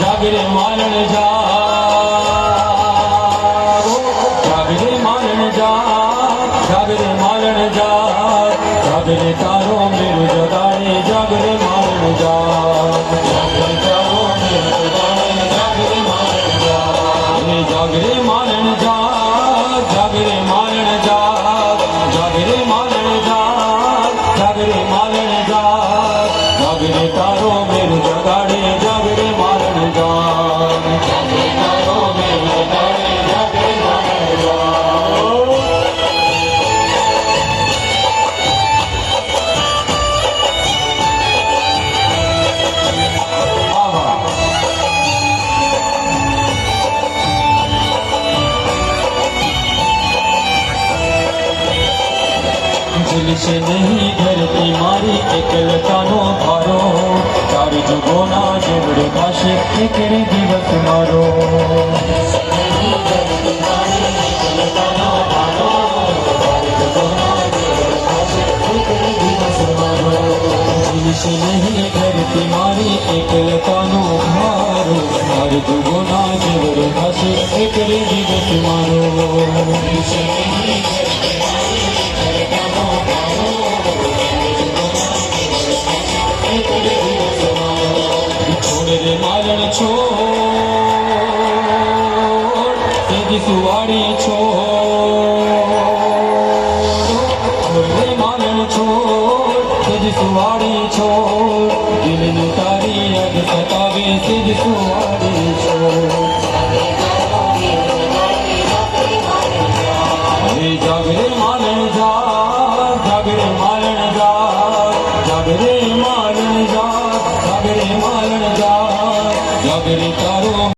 जागरे मालन जा जागरे मालन जा जागरे मालन जा जागरे तारो मेरु जगाड़े जागरे मालन जा जागरे तारो मेरु जगाड़े जागरे मालन जा जागरे मालन जा जागरे मालन जा जागरे मालन जा जागरे मालन जा जागरे तारो मेरु जगाड़े जागरे मालन जा जागरे तारो मेरु जगाड़े जागरे मालन जा दिल से नहीं धरती मारी एकलतानो भारो चार जुगोना जेवड़े भाषे एकरे दिवस मारो दिल से नहीं धरती मारी एकलतानो भारो चार जुगोना जेवड़े भाषे एकरे दिवस मारो दिल से नहीं छोड़ रे मालन छोड़ तेजी सुवाड़ी छोड़ रे मालन छोड़ तेजी सुवाड़ी छोड़ दिल नु तारी अग सतावे तेजी सुवाड़ी छोड़ जागरे मालन जा जागरे मालन जा जागरे मालन जा जागरे मालन जा जागरे तारो